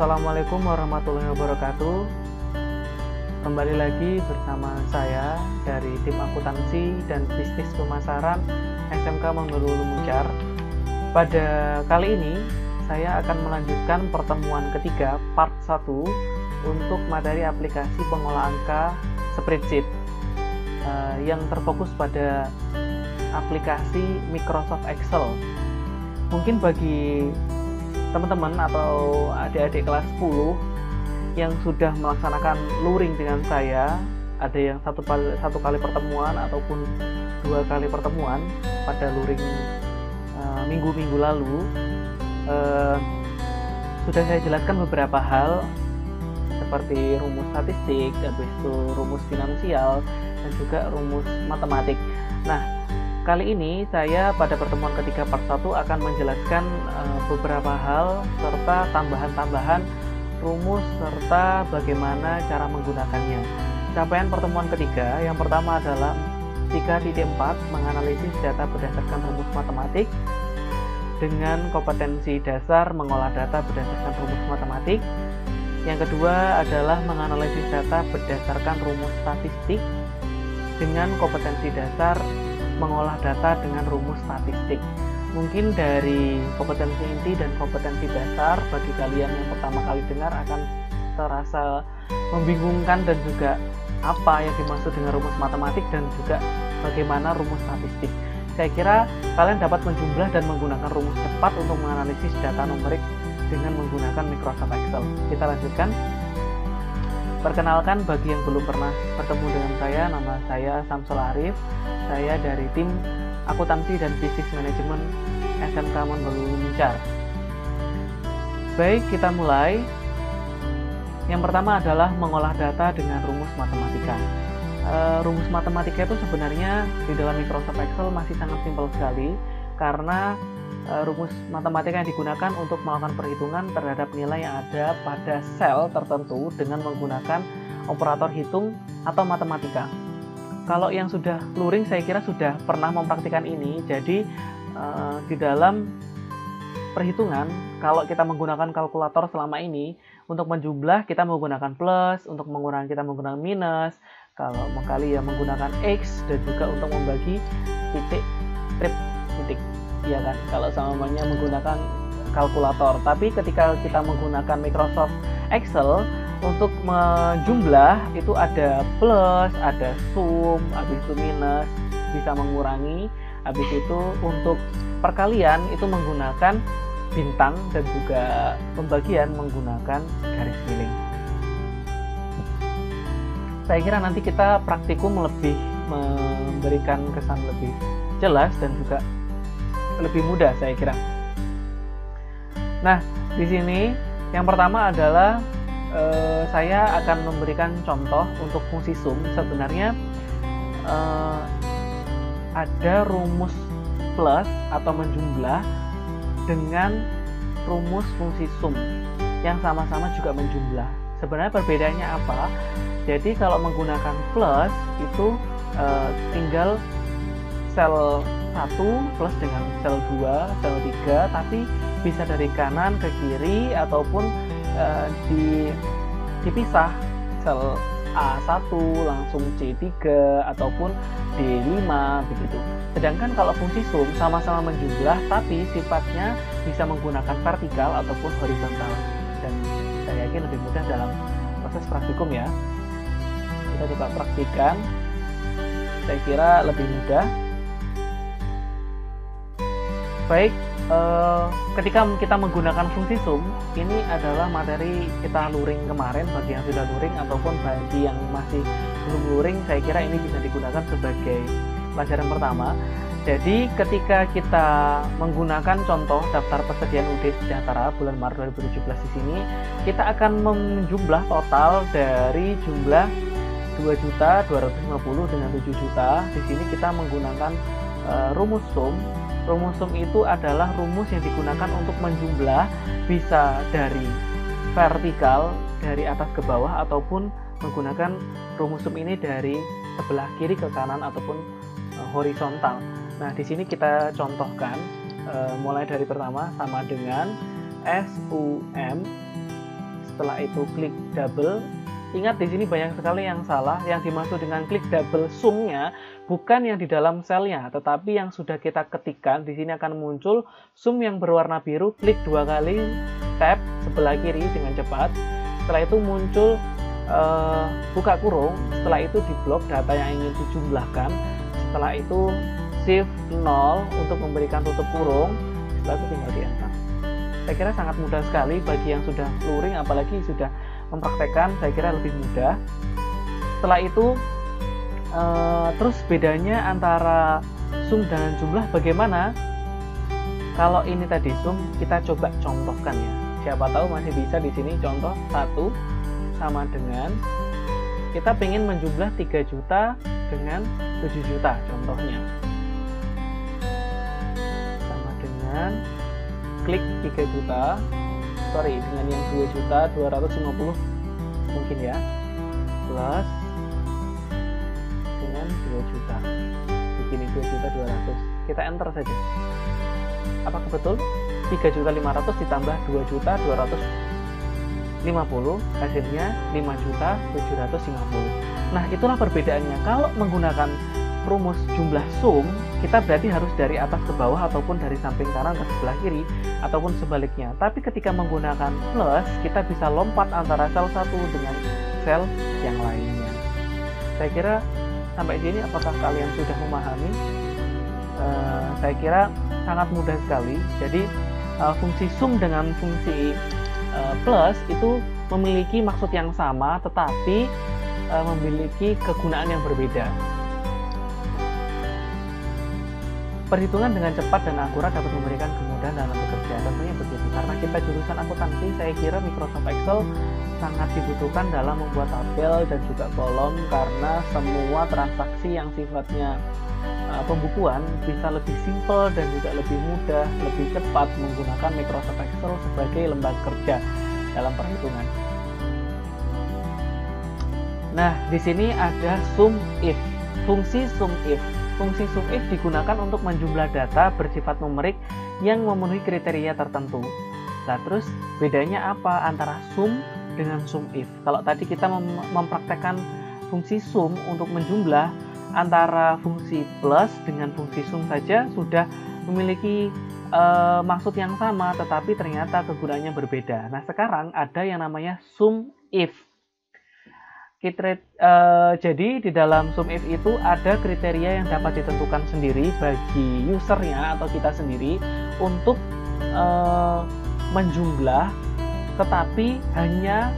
Assalamualaikum warahmatullahi wabarakatuh. Kembali lagi bersama saya dari tim akuntansi dan bisnis pemasaran SMK Manggolulu Muncar. Pada kali ini saya akan melanjutkan pertemuan ketiga part 1 untuk materi aplikasi pengolah angka spreadsheet yang terfokus pada aplikasi Microsoft Excel. Mungkin bagi teman-teman atau adik-adik kelas 10 yang sudah melaksanakan luring dengan saya, ada yang satu kali pertemuan ataupun 2 kali pertemuan pada luring minggu-minggu lalu, sudah saya jelaskan beberapa hal seperti rumus statistik, habis itu rumus finansial, dan juga rumus matematik. Nah, kali ini saya pada pertemuan ketiga part 1 akan menjelaskan beberapa hal serta tambahan-tambahan rumus serta bagaimana cara menggunakannya. Capaian pertemuan ketiga yang pertama adalah 3.4 menganalisis data berdasarkan rumus matematik dengan kompetensi dasar mengolah data berdasarkan rumus matematik. Yang kedua adalah menganalisis data berdasarkan rumus statistik dengan kompetensi dasar mengolah data dengan rumus statistik. Mungkin dari kompetensi inti dan kompetensi dasar bagi kalian yang pertama kali dengar akan terasa membingungkan dan juga apa yang dimaksud dengan rumus matematik dan juga bagaimana rumus statistik. Saya kira kalian dapat menjumlah dan menggunakan rumus cepat untuk menganalisis data numerik dengan menggunakan Microsoft Excel. Kita lanjutkan. Perkenalkan bagi yang belum pernah bertemu dengan saya, nama saya Samsul Arif. Saya dari tim akuntansi dan bisnis manajemen SMK Manggolulu Muncar. Baik, kita mulai. Yang pertama adalah mengolah data dengan rumus matematika. Rumus matematika itu sebenarnya di dalam Microsoft Excel masih sangat simpel sekali, karena rumus matematika yang digunakan untuk melakukan perhitungan terhadap nilai yang ada pada sel tertentu dengan menggunakan operator hitung atau matematika. Kalau yang sudah luring saya kira sudah pernah mempraktikkan ini. Jadi di dalam perhitungan kalau kita menggunakan kalkulator selama ini, untuk menjumlah kita menggunakan plus, untuk mengurangi kita menggunakan minus, kalau mengkali ya menggunakan X, dan juga untuk membagi titik, strip, titik. Ya kan, kalau samanya menggunakan kalkulator. Tapi ketika kita menggunakan Microsoft Excel untuk menjumlah itu ada plus, ada sum, habis itu minus, bisa mengurangi, habis itu untuk perkalian itu menggunakan bintang dan juga pembagian menggunakan garis miring. Saya kira nanti kita praktikum lebih memberikan kesan lebih jelas dan juga lebih mudah saya kira. Nah, di sini yang pertama adalah saya akan memberikan contoh untuk fungsi sum. Sebenarnya ada rumus plus atau menjumlah dengan rumus fungsi sum yang sama-sama juga menjumlah. Sebenarnya perbedaannya apa? Jadi kalau menggunakan plus itu tinggal sel 1 plus dengan sel 2, sel 3, tapi bisa dari kanan ke kiri ataupun dipisah, sel A1 langsung C3 ataupun D5 begitu. Sedangkan kalau fungsi sum sama-sama menjumlah tapi sifatnya bisa menggunakan vertikal ataupun horizontal, dan saya yakin lebih mudah dalam proses praktikum ya. Kita coba praktikan, saya kira lebih mudah. Baik, ketika kita menggunakan fungsi sum, ini adalah materi kita luring kemarin bagi yang sudah luring ataupun bagi yang masih belum luring, saya kira ini bisa digunakan sebagai pelajaran pertama. Jadi ketika kita menggunakan contoh daftar persediaan UD Sejahtera bulan Maret 2017 di sini, kita akan menjumlah total dari jumlah 2.250 dengan 7 juta. Di sini kita menggunakan rumus sum. Rumus sum itu adalah rumus yang digunakan untuk menjumlah bisa dari vertikal, dari atas ke bawah, ataupun menggunakan rumus sum ini dari sebelah kiri ke kanan ataupun horizontal. Nah, di sini kita contohkan mulai dari pertama sama dengan SUM setelah itu klik double. Ingat di sini banyak sekali yang salah. Yang dimaksud dengan klik double sumnya bukan yang di dalam selnya, tetapi yang sudah kita ketikkan. Di sini akan muncul sum yang berwarna biru. Klik 2 kali tab sebelah kiri dengan cepat. Setelah itu muncul buka kurung. Setelah itu diblok data yang ingin dijumlahkan. Setelah itu shift 0 untuk memberikan tutup kurung. Setelah itu tinggal di enter. Saya kira sangat mudah sekali bagi yang sudah luring, apalagi sudah mempraktekkan, saya kira lebih mudah. Setelah itu terus bedanya antara sum dengan jumlah bagaimana? Kalau ini tadi sum, kita coba contohkan ya. Siapa tahu masih bisa di sini. Contoh 1 sama dengan kita ingin menjumlah 3 juta dengan 7 juta contohnya. Sama dengan klik 3 juta, dengan yang 2 juta 250 mungkin ya, plus dengan 2 juta, begini 2 juta 200, kita enter saja. Apakah betul 3 juta 500 ditambah 2 juta 250 hasilnya 5 juta 750. Nah, itulah perbedaannya. Kalau menggunakan rumus jumlah sum, kita berarti harus dari atas ke bawah ataupun dari samping kanan ke sebelah kiri ataupun sebaliknya. Tapi ketika menggunakan plus, kita bisa lompat antara sel satu dengan sel yang lainnya. Saya kira sampai sini apakah kalian sudah memahami? Saya kira sangat mudah sekali. Jadi fungsi sum dengan fungsi plus itu memiliki maksud yang sama, tetapi memiliki kegunaan yang berbeda. Perhitungan dengan cepat dan akurat dapat memberikan kemudahan dalam bekerja. Tentunya begitu. Karena kita jurusan akuntansi, saya kira Microsoft Excel sangat dibutuhkan dalam membuat tabel dan juga kolom, karena semua transaksi yang sifatnya pembukuan bisa lebih simpel dan juga lebih mudah, lebih cepat menggunakan Microsoft Excel sebagai lembaga kerja dalam perhitungan. Nah, di sini ada sum if, fungsi sum if. Fungsi sum if digunakan untuk menjumlah data bersifat numerik yang memenuhi kriteria tertentu. Nah, terus bedanya apa antara sum dengan sum if? Kalau tadi kita mempraktekkan fungsi sum untuk menjumlah, antara fungsi plus dengan fungsi sum saja sudah memiliki maksud yang sama, tetapi ternyata kegunaannya berbeda. Nah, sekarang ada yang namanya sum if. Jadi di dalam sum if itu ada kriteria yang dapat ditentukan sendiri bagi usernya atau kita sendiri untuk menjumlah, tetapi hanya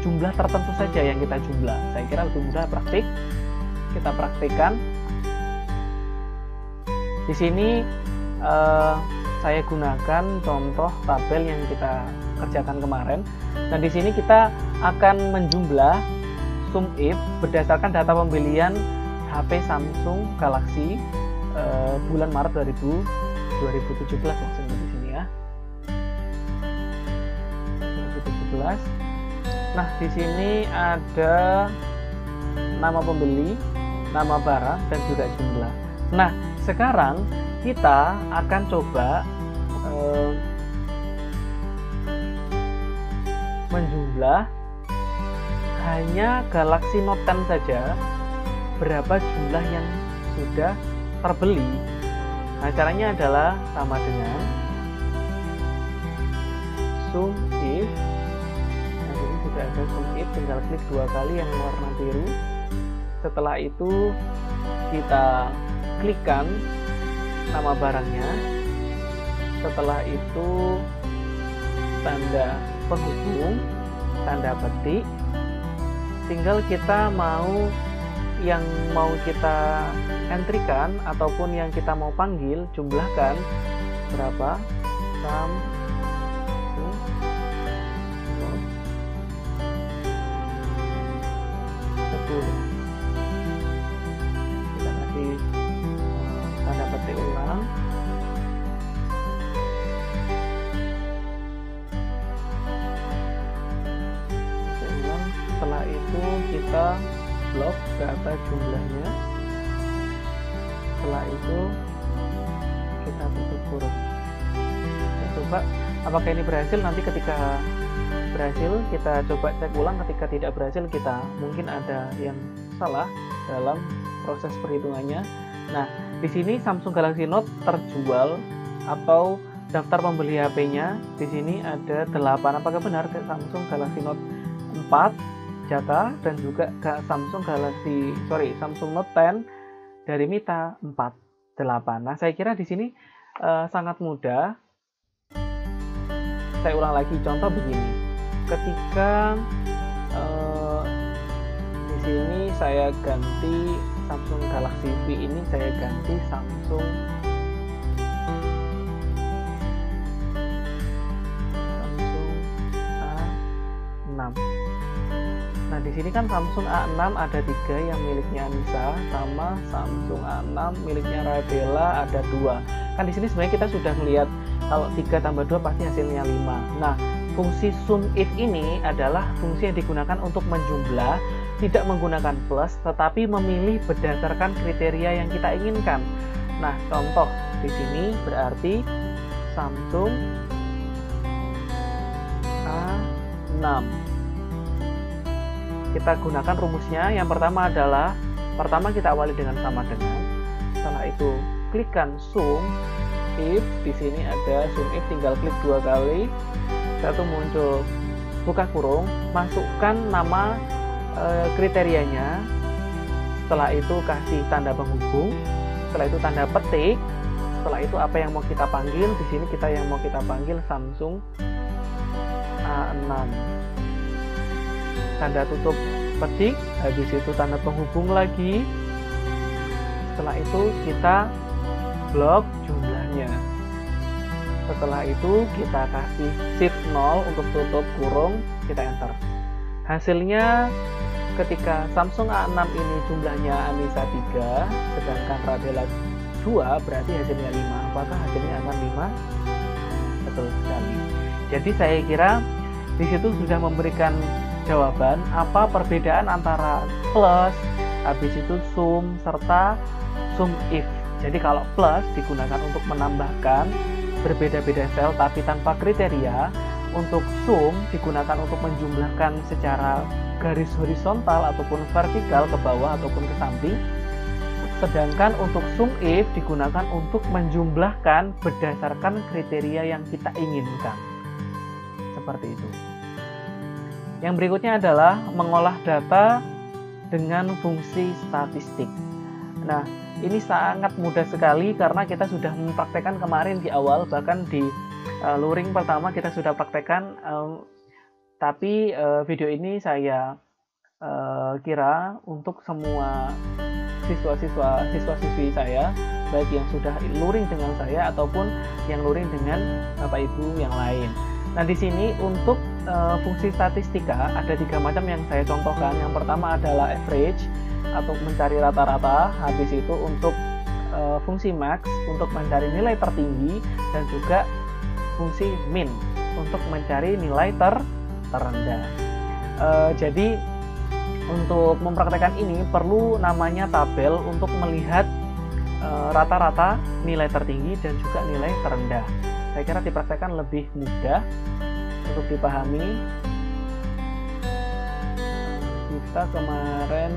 jumlah tertentu saja yang kita jumlah. Saya kira lebih mudah praktik. Kita praktikkan. Di sini saya gunakan contoh tabel yang kita kerjakan kemarin. Dan di sini kita akan menjumlah sum if berdasarkan data pembelian HP Samsung Galaxy bulan Maret 2017 maksudnya di sini ya. 2017. Nah, di sini ada nama pembeli, nama barang, dan juga jumlah. Nah, sekarang kita akan coba menjumlah hanya Galaxy Note 10 saja, berapa jumlah yang sudah terbeli. Nah, caranya adalah sama dengan sum if. Nah, ini sudah ada sum if, tinggal klik 2 kali yang warna biru. Setelah itu kita klikkan nama barangnya. Setelah itu tanda penghubung, tanda petik. Tinggal kita mau yang mau kita entrykan ataupun yang kita mau panggil, jumlahkan berapa. Kita kasih tanda petik ulang. Setelah itu kita blok data jumlahnya. Setelah itu kita tutup kurung. Kita coba apakah ini berhasil. Nanti ketika berhasil, kita coba cek ulang. Ketika tidak berhasil, kita mungkin ada yang salah dalam proses perhitungannya. Nah, di sini Samsung Galaxy Note terjual atau daftar pembeli HP-nya di sini ada 8. Apakah benar Samsung Galaxy Note 4 jatah dan juga Samsung Note 10 dari Mita 8. Nah, saya kira di sini sangat mudah. Saya ulang lagi, contoh begini. Ketika di sini saya ganti Samsung Galaxy V ini, saya ganti Samsung A6. Nah, di sini kan Samsung A6 ada 3 yang miliknya Anissa, sama Samsung A6 miliknya Radela ada 2. Kan di sini sebenarnya kita sudah melihat kalau 3 tambah 2 pasti hasilnya 5. Nah, fungsi sum if ini adalah fungsi yang digunakan untuk menjumlah, tidak menggunakan plus, tetapi memilih berdasarkan kriteria yang kita inginkan. Nah, contoh di sini berarti Samsung A6. Kita gunakan rumusnya. Yang pertama adalah, kita awali dengan sama dengan. Setelah itu klikkan sum if. Di sini ada sum if, tinggal klik 2 kali. Satu muncul buka kurung, masukkan nama kriterianya. Setelah itu kasih tanda penghubung. Setelah itu tanda petik. Setelah itu apa yang mau kita panggil? Di sini yang mau kita panggil Samsung A6. Tanda tutup petik, habis itu tanda penghubung lagi. Setelah itu kita blok jumlahnya. Setelah itu kita kasih shift 0 untuk tutup kurung, kita enter. Hasilnya ketika Samsung A6 ini jumlahnya Anissa 3, sedangkan Radela 2, berarti hasilnya 5. Apakah hasilnya akan 5? Betul sekali. Jadi saya kira di situ sudah memberikan jawaban apa perbedaan antara plus, habis itu sum, serta sum if. Jadi kalau plus digunakan untuk menambahkan berbeda-beda sel tapi tanpa kriteria, untuk sum digunakan untuk menjumlahkan secara garis horizontal ataupun vertikal ke bawah ataupun ke samping. Sedangkan untuk sum if digunakan untuk menjumlahkan berdasarkan kriteria yang kita inginkan. Seperti itu. Yang berikutnya adalah mengolah data dengan fungsi statistik. Nah, ini sangat mudah sekali karena kita sudah mempraktekkan kemarin di awal, bahkan di luring pertama kita sudah praktekkan. Tapi video ini saya kira untuk semua siswa-siswi saya, baik yang sudah luring dengan saya ataupun yang luring dengan Bapak Ibu yang lain. Nah, di sini untuk fungsi statistika ada 3 macam yang saya contohkan. Yang pertama adalah average atau mencari rata-rata. Habis itu untuk fungsi max untuk mencari nilai tertinggi, dan juga fungsi min untuk mencari nilai terendah. Jadi untuk mempraktekkan ini perlu namanya tabel untuk melihat rata-rata, nilai tertinggi dan juga nilai terendah. Saya kira dipraktekkan lebih mudah untuk dipahami. Kita kemarin,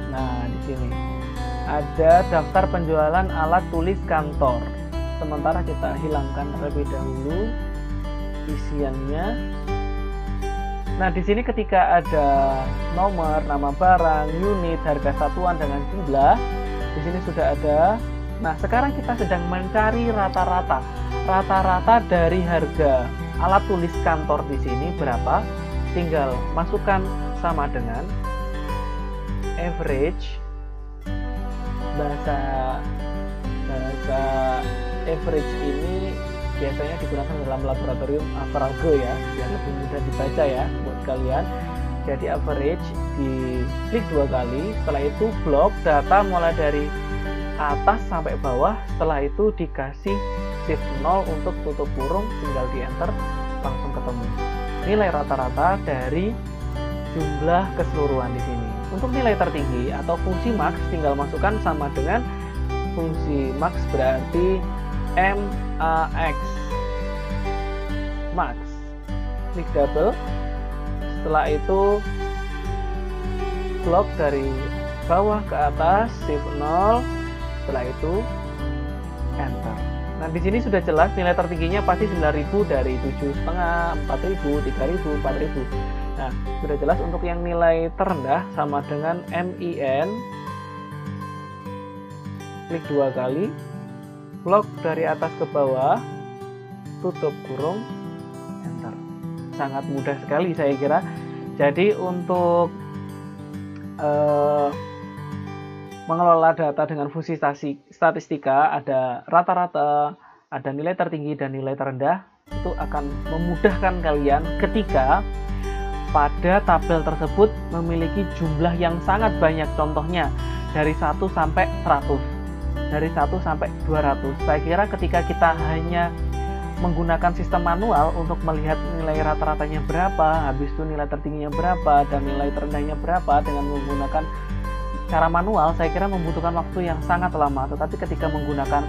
nah di sini ada daftar penjualan alat tulis kantor. Sementara kita hilangkan terlebih dahulu isiannya. Nah, di sini ketika ada nomor, nama barang, unit, harga satuan dengan jumlah, di sini sudah ada. Nah, sekarang kita sedang mencari rata-rata. Rata-rata dari harga alat tulis kantor di sini berapa? Tinggal masukkan sama dengan average. Bahasa average ini biasanya digunakan dalam laboratorium Averalgo ya, biar lebih mudah dibaca ya buat kalian. Jadi average diklik 2 kali, setelah itu blok data mulai dari atas sampai bawah, setelah itu dikasih shift 0 untuk tutup kurung, tinggal di enter, langsung ketemu nilai rata-rata dari jumlah keseluruhan di sini. Untuk nilai tertinggi atau fungsi max tinggal masukkan sama dengan fungsi max, berarti max, klik double, Setelah itu blok dari bawah ke atas, shift 0. Setelah itu enter. Nah, di sini sudah jelas nilai tertingginya pasti 9.000 dari 7.500, 4.000, 3.000, 4.000. Nah, sudah jelas untuk yang nilai terendah sama dengan MIN. Klik 2 kali, blok dari atas ke bawah, tutup kurung, enter. Sangat mudah sekali saya kira. Jadi untuk mengelola data dengan fungsi statistika, ada rata-rata, ada nilai tertinggi dan nilai terendah, itu akan memudahkan kalian ketika pada tabel tersebut memiliki jumlah yang sangat banyak, contohnya dari 1 sampai 100, dari 1 sampai 200. Saya kira ketika kita hanya menggunakan sistem manual untuk melihat nilai rata-ratanya berapa, habis itu nilai tertingginya berapa, dan nilai terendahnya berapa dengan menggunakan cara manual, saya kira membutuhkan waktu yang sangat lama. Tetapi ketika menggunakan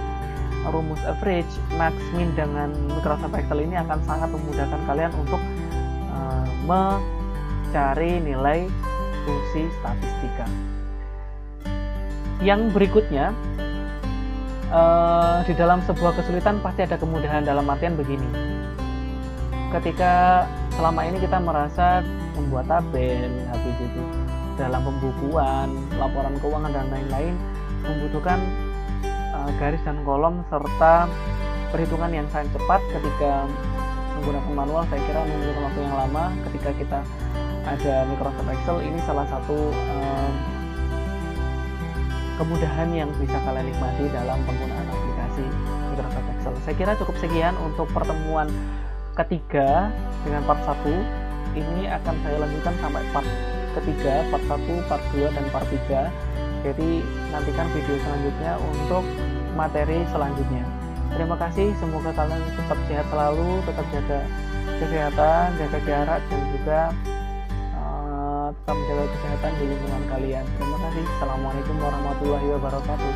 rumus average, max, min dengan Microsoft Excel ini akan sangat memudahkan kalian untuk mencari nilai fungsi statistika. Yang berikutnya, di dalam sebuah kesulitan pasti ada kemudahan, dalam artian begini. Ketika selama ini kita merasa membuat tabel, habis itu dalam pembukuan, laporan keuangan dan lain-lain membutuhkan garis dan kolom serta perhitungan yang sangat cepat. Ketika menggunakan manual saya kira membutuhkan waktu yang lama. Ketika kita ada Microsoft Excel, ini salah satu kemudahan yang bisa kalian nikmati dalam penggunaan aplikasi Microsoft Excel. Saya kira cukup sekian untuk pertemuan ketiga dengan part 1. Ini akan saya lanjutkan sampai part ketiga, part 1, part 2, dan part 3. Jadi nantikan video selanjutnya untuk materi selanjutnya. Terima kasih, semoga kalian tetap sehat selalu, tetap jaga kesehatan, jaga jarak, dan juga tetap menjaga kesehatan di lingkungan kalian. Terima kasih. Assalamualaikum warahmatullahi wabarakatuh.